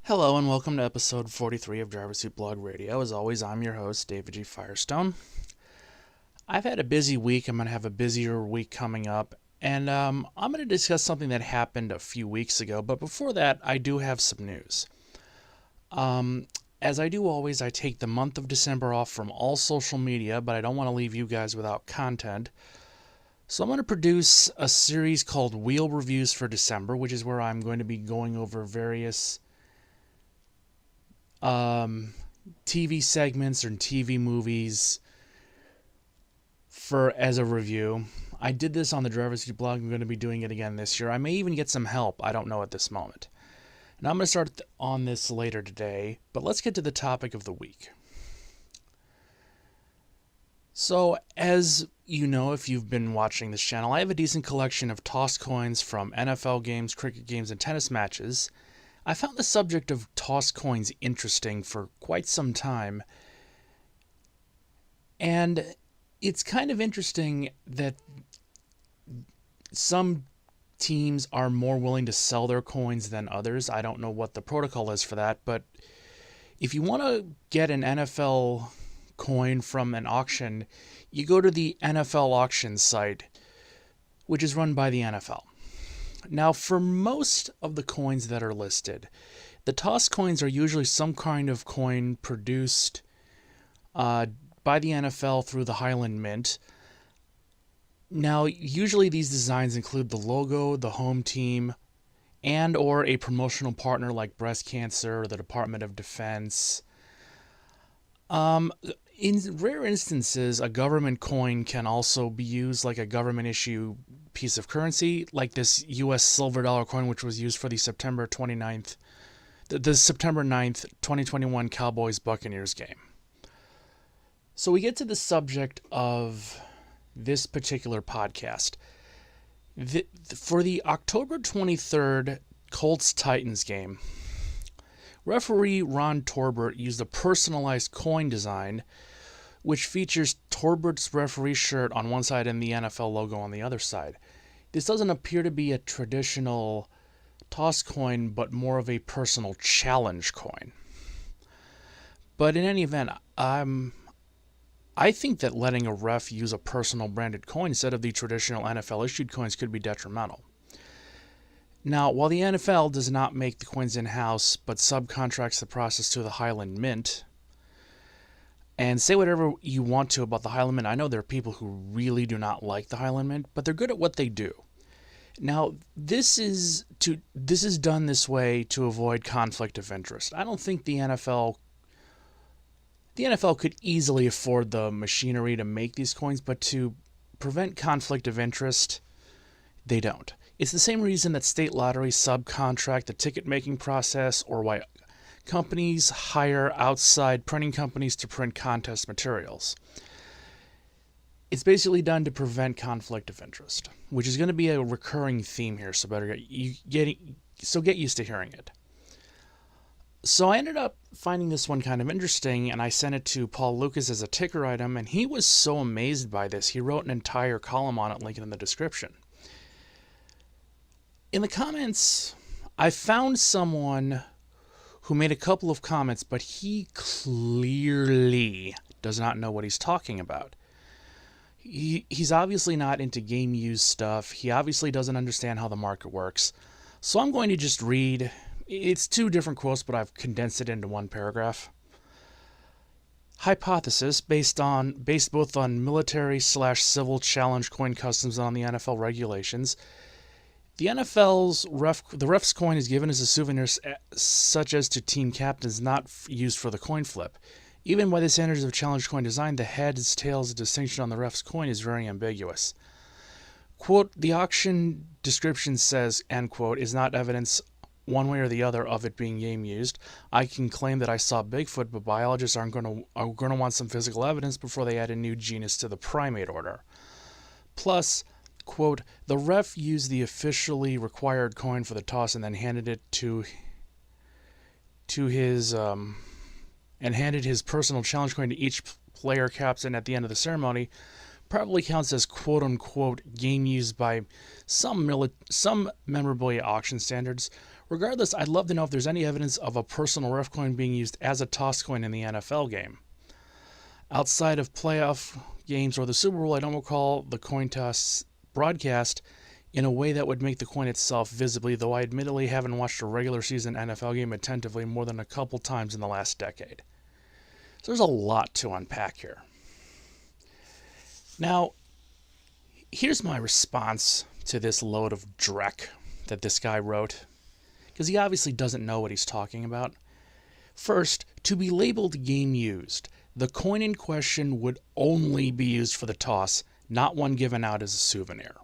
Hello and welcome to episode 43 of Driver Suit Blog Radio. As always, I'm your host, David G. Firestone. I've had a busy week. I'm going to have a busier week coming up. And I'm going to discuss something that happened a few weeks ago. But before that, I do have some news. As I do always, I take the month of December off from all social media, but I don't want to leave you guys without content. So I'm going to produce a series called Wheel Reviews for December, which is where I'm going to be going over various TV segments or TV movies as a review. I did this on the Driver's Seat blog. I'm going to be doing it again this year. I may even get some help. I don't know at this moment. And I'm going to start on this later today, but let's get to the topic of the week. So, as you know, if you've been watching this channel, I have a decent collection of toss coins from NFL games, cricket games, and tennis matches. I found the subject of toss coins interesting for quite some time, and it's kind of interesting that some teams are more willing to sell their coins than others. I don't know what the protocol is for that, but if you want to get an NFL coin from an auction, you go to the NFL auction site, which is run by the NFL. Now, for most of the coins that are listed, the toss coins are usually some kind of coin produced by the NFL through the Highland Mint. Now, usually these designs include the logo, the home team, and or a promotional partner like breast cancer or the Department of Defense. In rare instances, a government coin can also be used like a government issue piece of currency, like this U.S. silver dollar coin, which was used for the September 9th, 2021 Cowboys-Buccaneers game. So we get to the subject of this particular podcast. For the October 23rd Colts-Titans game, referee Ron Torbert used a personalized coin design which features Torbert's referee shirt on one side and the NFL logo on the other side. This doesn't appear to be a traditional toss coin, but more of a personal challenge coin. But in any event, I think that letting a ref use a personal branded coin instead of the traditional NFL issued coins could be detrimental. Now, while the NFL does not make the coins in-house, but subcontracts the process to the Highland Mint, and say whatever you want to about the Highland Mint. I know there are people who really do not like the Highland Mint, but they're good at what they do. Now, this is done this way to avoid conflict of interest. I don't think the NFL could easily afford the machinery to make these coins, but to prevent conflict of interest, they don't. It's the same reason that state lotteries subcontract the ticket-making process, or why companies hire outside printing companies to print contest materials. It's basically done to prevent conflict of interest, which is going to be a recurring theme here, so get used to hearing it. So I ended up finding this one kind of interesting, and I sent it to Paul Lucas as a ticker item, and he was so amazed by this, he wrote an entire column on it, linked in the description. In the comments, I found someone who made a couple of comments, but he clearly does not know what he's talking about. He's obviously not into game use stuff. He obviously doesn't understand how the market works. So I'm going to just read. It's two different quotes, but I've condensed it into one paragraph. Hypothesis based both on military/civil challenge coin customs and on the NFL regulations. The NFL's the ref's coin is given as a souvenir such as to team captains, not used for the coin flip. Even by the standards of challenge coin design, the heads, tails distinction on the ref's coin is very ambiguous. Quote, the auction description says, end quote, is not evidence one way or the other of it being game used. I can claim that I saw Bigfoot, but biologists are going to want some physical evidence before they add a new genus to the primate order. Plus, quote, the ref used the officially required coin for the toss and then handed it to his handed his personal challenge coin to each player captain at the end of the ceremony, probably counts as quote-unquote game used by some memorabilia auction standards. Regardless, I'd love to know if there's any evidence of a personal ref coin being used as a toss coin in the NFL game. Outside of playoff games or the Super Bowl, I don't recall the coin toss broadcast in a way that would make the coin itself visibly, though I admittedly haven't watched a regular season NFL game attentively more than a couple times in the last decade. So there's a lot to unpack here. Now, here's my response to this load of dreck that this guy wrote, because he obviously doesn't know what he's talking about. First, to be labeled game used, the coin in question would only be used for the toss, not one given out as a souvenir.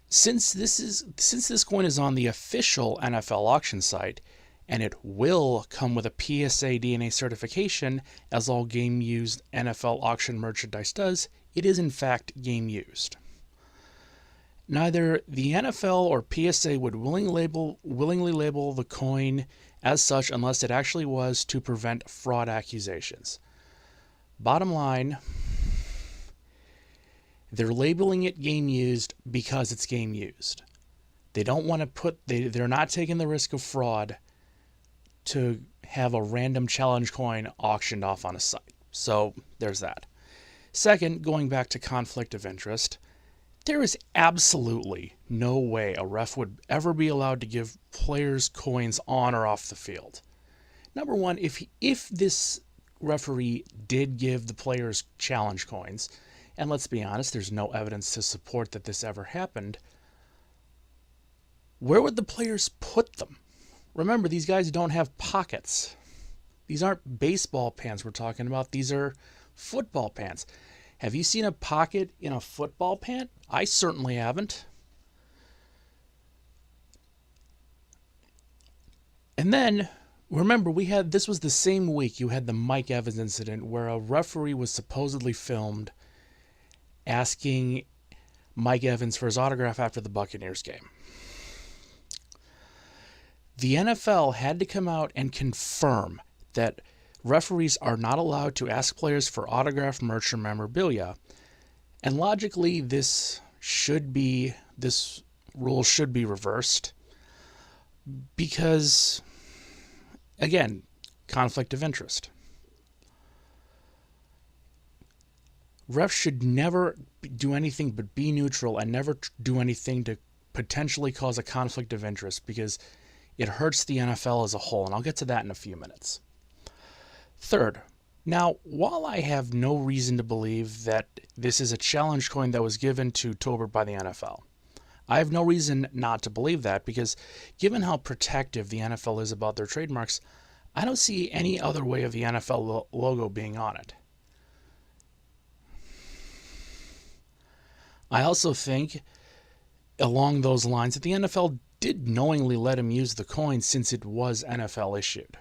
Since this coin is on the official NFL auction site, and it will come with a PSA DNA certification, as all game-used NFL auction merchandise does, it is in fact game-used. Neither the NFL or PSA would willingly label the coin as such unless it actually was to prevent fraud accusations. Bottom line, they're labeling it game used because it's game used. They don't want to they're not taking the risk of fraud to have a random challenge coin auctioned off on a site. So there's that. Second, going back to conflict of interest, there is absolutely no way a ref would ever be allowed to give players coins on or off the field. Number one, if this referee did give the players challenge coins, and let's be honest, there's no evidence to support that this ever happened, where would the players put them? Remember, these guys don't have pockets. These aren't baseball pants we're talking about. These are football pants. Have you seen a pocket in a football pant? I certainly haven't. And then, remember, this was the same week you had the Mike Evans incident where a referee was supposedly filmed asking Mike Evans for his autograph after the Buccaneers game. The NFL had to come out and confirm that referees are not allowed to ask players for autograph, merch, or memorabilia. And logically, this rule should be reversed because, again, conflict of interest. Refs should never do anything but be neutral and never do anything to potentially cause a conflict of interest because it hurts the NFL as a whole, and I'll get to that in a few minutes. Third, now, while I have no reason to believe that this is a challenge coin that was given to Tolbert by the NFL, I have no reason not to believe that because given how protective the NFL is about their trademarks, I don't see any other way of the NFL logo being on it. I also think, along those lines, that the NFL did knowingly let him use the coin since it was NFL issued.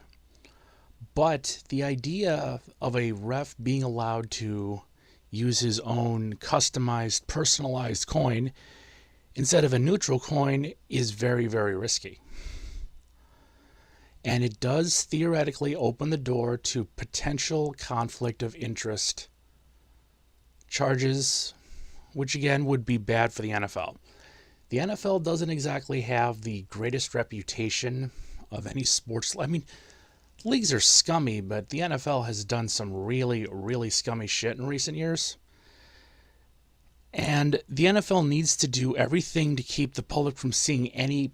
But the idea of a ref being allowed to use his own customized, personalized coin instead of a neutral coin is very, very risky. And it does theoretically open the door to potential conflict of interest charges, which again would be bad for the NFL. The NFL doesn't exactly have the greatest reputation of any sports. I mean, leagues are scummy, but the NFL has done some really, really scummy shit in recent years. And the NFL needs to do everything to keep the public from seeing any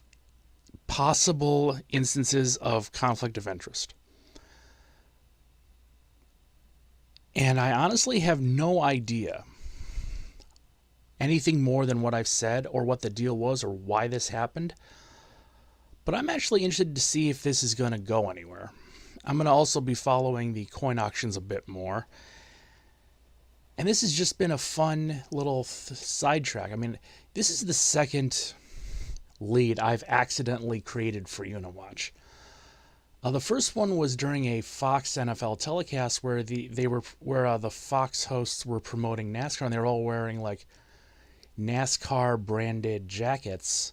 possible instances of conflict of interest. And I honestly have no idea anything more than what I've said or what the deal was or why this happened. But I'm actually interested to see if this is going to go anywhere. I'm going to also be following the coin auctions a bit more. And this has just been a fun little sidetrack. I mean, this is the second lead I've accidentally created for Uniwatch. The first one was during a Fox NFL telecast where the Fox hosts were promoting NASCAR, and they were all wearing like NASCAR branded jackets.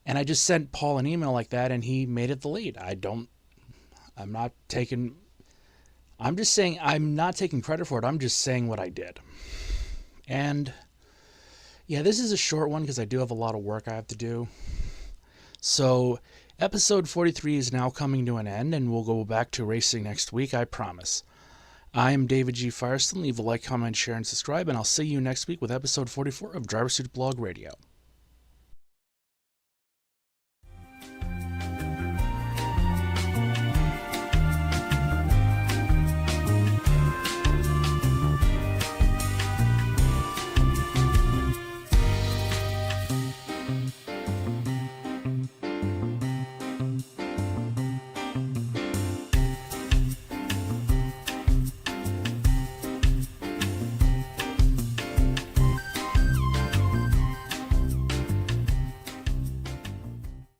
And I just sent Paul an email like that, and he made it the lead. I'm I'm just saying, I'm not taking credit for it. I'm just saying what I did. And yeah, this is a short one because I do have a lot of work I have to do. So episode 43 is now coming to an end, and we'll go back to racing next week, I promise. I'm David G. Firestone. Leave a like, comment, share, and subscribe, and I'll see you next week with episode 44 of Driver Suit Blog Radio.